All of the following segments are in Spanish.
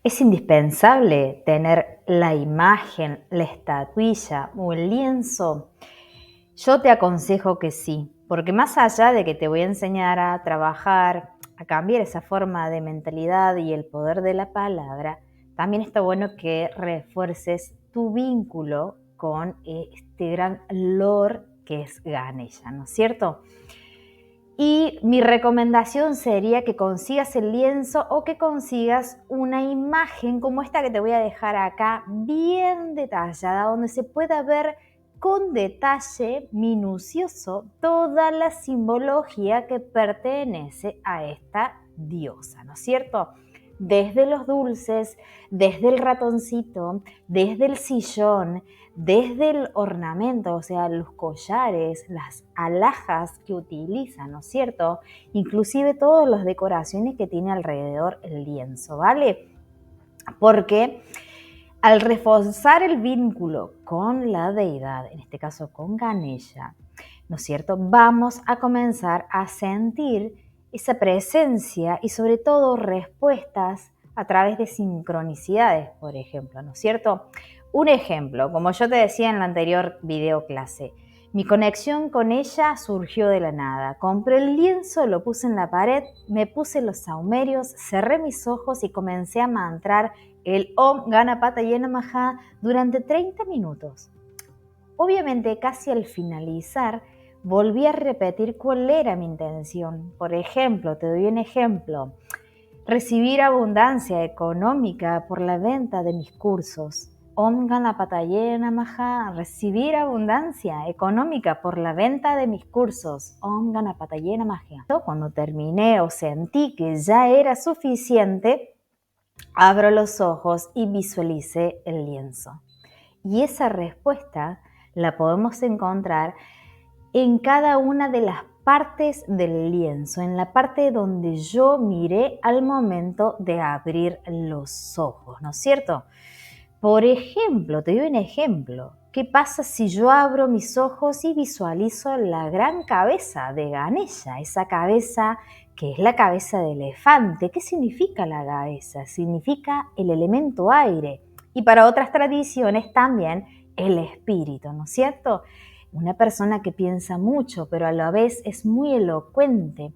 ¿Es indispensable tener la imagen, la estatuilla o el lienzo? Yo te aconsejo que sí, porque más allá de que te voy a enseñar a trabajar, a cambiar esa forma de mentalidad y el poder de la palabra, también está bueno que refuerces tu vínculo con este gran Lord que es Ganesha, ¿no es cierto? Y mi recomendación sería que consigas el lienzo o que consigas una imagen como esta que te voy a dejar acá, bien detallada, donde se pueda ver con detalle minucioso toda la simbología que pertenece a esta diosa, ¿no es cierto? Desde los dulces, desde el ratoncito, desde el sillón, desde el ornamento, o sea, los collares, las alhajas que utiliza, ¿no es cierto? Inclusive todas las decoraciones que tiene alrededor el lienzo, ¿vale? Porque al reforzar el vínculo con la deidad, en este caso con Ganesha, ¿no es cierto? Vamos a comenzar a sentir esa presencia y sobre todo respuestas a través de sincronicidades, por ejemplo, ¿no es cierto? Un ejemplo, como yo te decía en la anterior video clase, mi conexión con ella surgió de la nada. Compré el lienzo, lo puse en la pared, me puse los saumerios, cerré mis ojos y comencé a mantrar el Om Ganapata Namaha durante 30 minutos. Obviamente, casi al finalizar, volví a repetir cuál era mi intención. Por ejemplo, te doy un ejemplo. Recibir abundancia económica por la venta de mis cursos. Om Ganapataye Namaha. Recibir abundancia económica por la venta de mis cursos. Om Ganapataye Namaha. Cuando terminé o sentí que ya era suficiente, abro los ojos y visualicé el lienzo. Y esa respuesta la podemos encontrar en cada una de las partes del lienzo, en la parte donde yo miré al momento de abrir los ojos, ¿no es cierto? Por ejemplo, te doy un ejemplo. ¿Qué pasa si yo abro mis ojos y visualizo la gran cabeza de Ganesha? Esa cabeza que es la cabeza de elefante. ¿Qué significa la cabeza? Significa el elemento aire. Y para otras tradiciones también el espíritu, ¿no es cierto? Una persona que piensa mucho, pero a la vez es muy elocuente,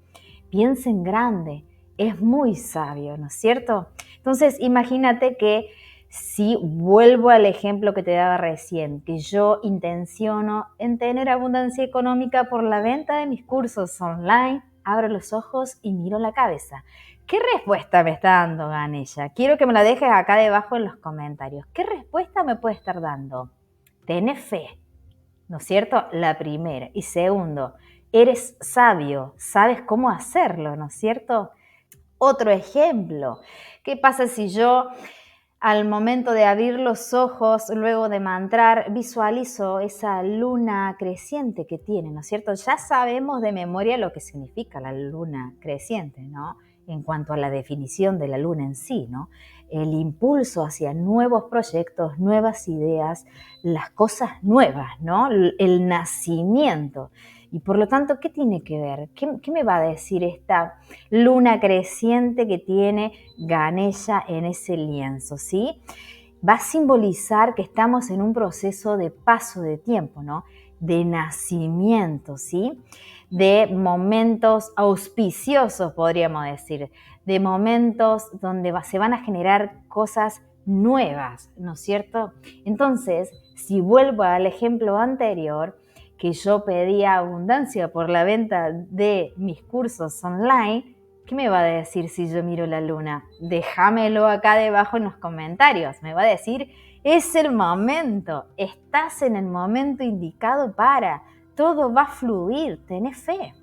piensa en grande, es muy sabio, ¿no es cierto? Entonces, imagínate que si vuelvo al ejemplo que te daba recién, que yo intenciono en tener abundancia económica por la venta de mis cursos online, abro los ojos y miro la cabeza. ¿Qué respuesta me está dando Ganesha? Quiero que me la dejes acá debajo en los comentarios. ¿Qué respuesta me puede estar dando? Tenés fe, ¿no es cierto? La primera. Y segundo, eres sabio, sabes cómo hacerlo, ¿no es cierto? Otro ejemplo, ¿qué pasa si yo al momento de abrir los ojos, luego de mantrar, visualizo esa luna creciente que tiene, ¿no es cierto? Ya sabemos de memoria lo que significa la luna creciente, ¿no? En cuanto a la definición de la luna en sí, ¿no? El impulso hacia nuevos proyectos, nuevas ideas, las cosas nuevas, ¿no? El nacimiento. Y por lo tanto, ¿qué tiene que ver? ¿Qué me va a decir esta luna creciente que tiene Ganesha en ese lienzo, ¿sí? Va a simbolizar que estamos en un proceso de paso de tiempo, ¿no? De nacimiento, ¿sí? De momentos auspiciosos, podríamos decir, de momentos donde se van a generar cosas nuevas, ¿no es cierto? Entonces, si vuelvo al ejemplo anterior, que yo pedía abundancia por la venta de mis cursos online, ¿qué me va a decir si yo miro la luna? Déjamelo acá debajo en los comentarios. Me va a decir, es el momento, estás en el momento indicado para, todo va a fluir, tenés fe.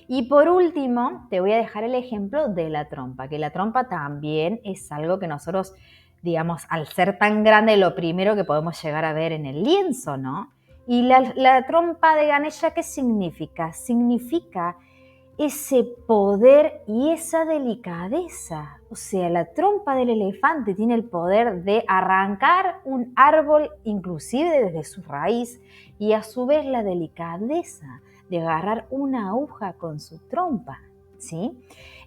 Y por último, te voy a dejar el ejemplo de la trompa, que la trompa también es algo que nosotros, digamos, al ser tan grande, lo primero que podemos llegar a ver en el lienzo, ¿no? Y la trompa de Ganesha, ¿qué significa? Significa ese poder y esa delicadeza. O sea, la trompa del elefante tiene el poder de arrancar un árbol inclusive desde su raíz y a su vez la delicadeza de agarrar una aguja con su trompa, ¿sí?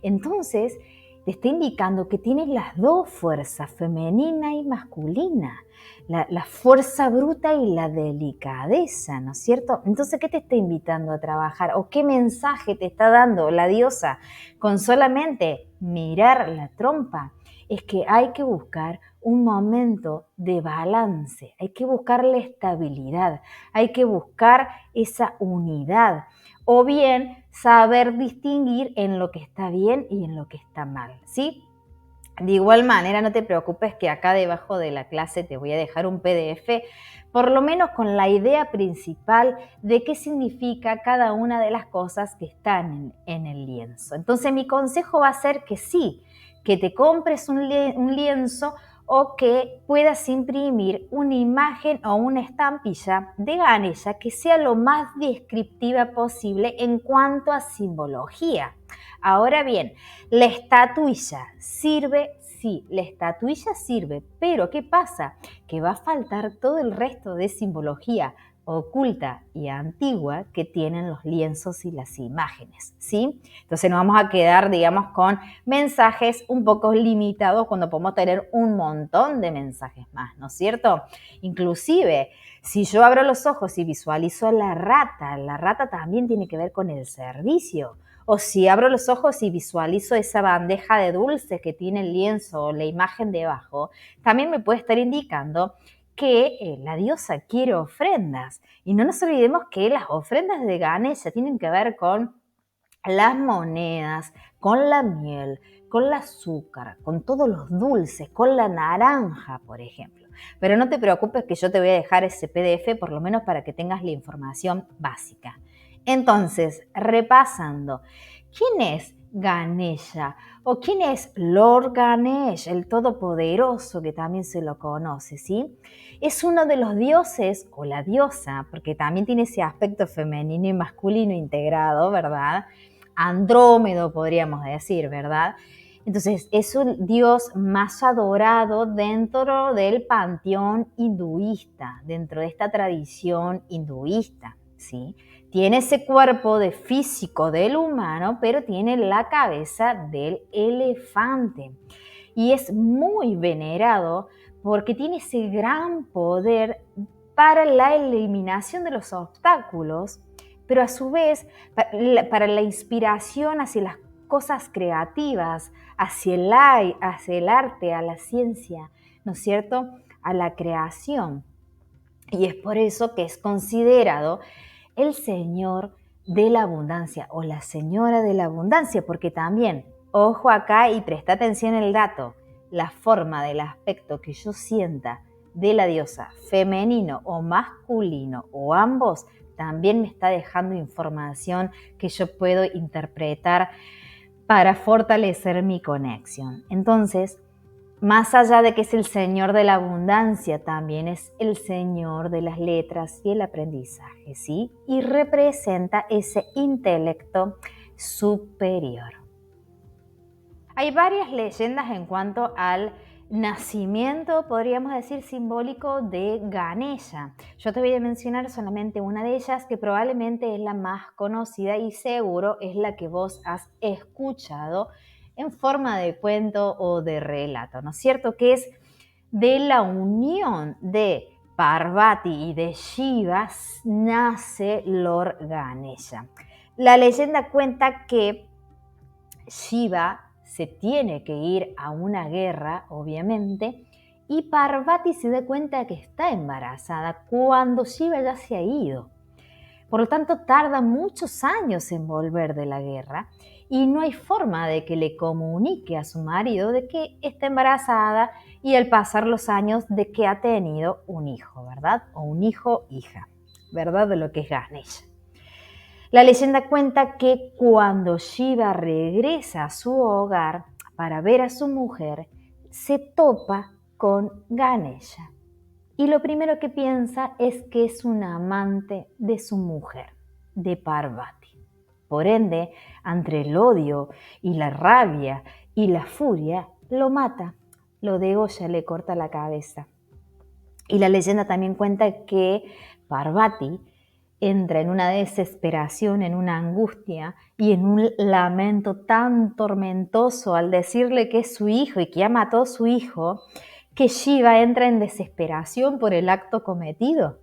Entonces, te está indicando que tienes las dos fuerzas, femenina y masculina, la fuerza bruta y la delicadeza, ¿no es cierto? Entonces, ¿qué te está invitando a trabajar? ¿O qué mensaje te está dando la diosa con solamente mirar la trompa? Es que hay que buscar un momento de balance, hay que buscar la estabilidad, hay que buscar esa unidad, o bien saber distinguir en lo que está bien y en lo que está mal, ¿sí? De igual manera, no te preocupes que acá debajo de la clase te voy a dejar un PDF, por lo menos con la idea principal de qué significa cada una de las cosas que están en el lienzo. Entonces, mi consejo va a ser que sí, que te compres un lienzo o que puedas imprimir una imagen o una estampilla de Ganesha que sea lo más descriptiva posible en cuanto a simbología. Ahora bien, la estatuilla sirve, sí, la estatuilla sirve, pero ¿qué pasa? Que va a faltar todo el resto de simbología oculta y antigua que tienen los lienzos y las imágenes, ¿sí? Entonces nos vamos a quedar, digamos, con mensajes un poco limitados cuando podemos tener un montón de mensajes más, ¿no es cierto? Inclusive, si yo abro los ojos y visualizo a la rata también tiene que ver con el servicio. O si abro los ojos y visualizo esa bandeja de dulces que tiene el lienzo o la imagen debajo, también me puede estar indicando que la diosa quiere ofrendas. Y no nos olvidemos que las ofrendas de Ganesha tienen que ver con las monedas, con la miel, con el azúcar, con todos los dulces, con la naranja, por ejemplo. Pero no te preocupes que yo te voy a dejar ese PDF por lo menos para que tengas la información básica. Entonces, repasando, ¿quién es Ganesha? ¿O quién es Lord Ganesh, el Todopoderoso, que también se lo conoce, ¿sí? Es uno de los dioses o la diosa, porque también tiene ese aspecto femenino y masculino integrado, ¿verdad? Andrómedo, podríamos decir, ¿verdad? Entonces, es un dios más adorado dentro del panteón hinduista, dentro de esta tradición hinduista, ¿sí? Tiene ese cuerpo de físico del humano, pero tiene la cabeza del elefante. Y es muy venerado porque tiene ese gran poder para la eliminación de los obstáculos, pero a su vez para la inspiración hacia las cosas creativas, hacia el arte, a la ciencia, ¿no es cierto? A la creación. Y es por eso que es considerado el Señor de la abundancia o la Señora de la abundancia, porque también, ojo acá y presta atención el dato, la forma del aspecto que yo sienta de la diosa, femenino o masculino o ambos, también me está dejando información que yo puedo interpretar para fortalecer mi conexión. Entonces, más allá de que es el Señor de la abundancia, también es el Señor de las letras y el aprendizaje, ¿sí? Y representa ese intelecto superior. Hay varias leyendas en cuanto al nacimiento, podríamos decir, simbólico de Ganesha. Yo te voy a mencionar solamente una de ellas que probablemente es la más conocida y seguro es la que vos has escuchado en forma de cuento o de relato, ¿no es cierto? Que es de la unión de Parvati y de Shiva nace Lord Ganesha. La leyenda cuenta que Shiva se tiene que ir a una guerra, obviamente, y Parvati se da cuenta que está embarazada cuando Shiva ya se ha ido. Por lo tanto, tarda muchos años en volver de la guerra y no hay forma de que le comunique a su marido de que está embarazada y al pasar los años de que ha tenido un hijo, ¿verdad? O un hijo-hija, ¿verdad? De lo que es Ganesha. La leyenda cuenta que cuando Shiva regresa a su hogar para ver a su mujer, se topa con Ganesha. Y lo primero que piensa es que es un amante de su mujer, de Parvati. Por ende, entre el odio y la rabia y la furia, lo mata, lo degolla, le corta la cabeza. Y la leyenda también cuenta que Parvati entra en una desesperación, en una angustia y en un lamento tan tormentoso al decirle que es su hijo y que ya mató a su hijo, que Shiva entra en desesperación por el acto cometido.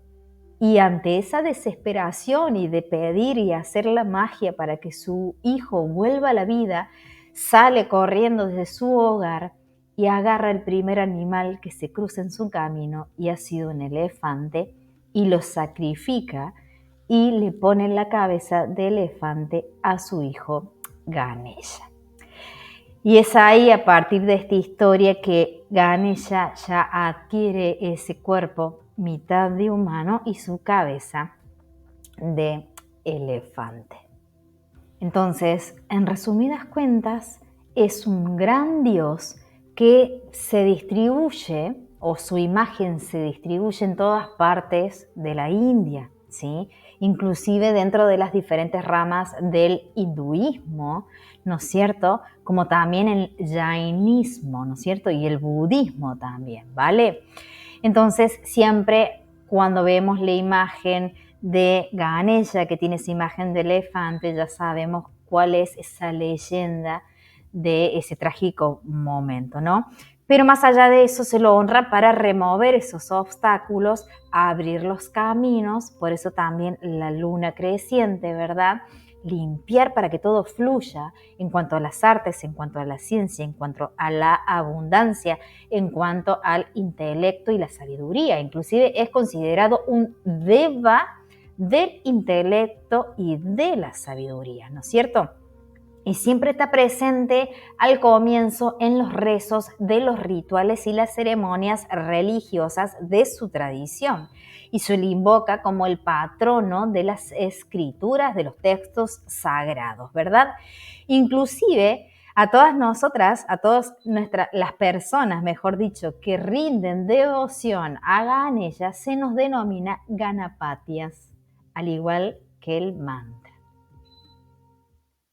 Y ante esa desesperación y de pedir y hacer la magia para que su hijo vuelva a la vida, sale corriendo desde su hogar y agarra el primer animal que se cruza en su camino, y ha sido un elefante, y lo sacrifica y le pone en la cabeza de elefante a su hijo Ganesha. Y es ahí, a partir de esta historia, que Ganesha ya adquiere ese cuerpo mitad de humano y su cabeza de elefante. Entonces, en resumidas cuentas, es un gran dios que se distribuye, o su imagen se distribuye en todas partes de la India, ¿sí? Inclusive dentro de las diferentes ramas del hinduismo, ¿no es cierto? Como también el jainismo, ¿no es cierto? Y el budismo también, ¿vale? Entonces, siempre cuando vemos la imagen de Ganesha, que tiene esa imagen de elefante, ya sabemos cuál es esa leyenda de ese trágico momento, ¿no? Pero más allá de eso, se lo honra para remover esos obstáculos, abrir los caminos, por eso también la luna creciente, ¿verdad? Limpiar para que todo fluya en cuanto a las artes, en cuanto a la ciencia, en cuanto a la abundancia, en cuanto al intelecto y la sabiduría. Inclusive es considerado un deva del intelecto y de la sabiduría, ¿no es cierto? Y siempre está presente al comienzo en los rezos de los rituales y las ceremonias religiosas de su tradición. Y se le invoca como el patrono de las escrituras, de los textos sagrados, ¿verdad? Inclusive a todas nosotras, a todas las personas, mejor dicho, que rinden devoción a Ganesha, se nos denomina Ganapatias, al igual que el mantra.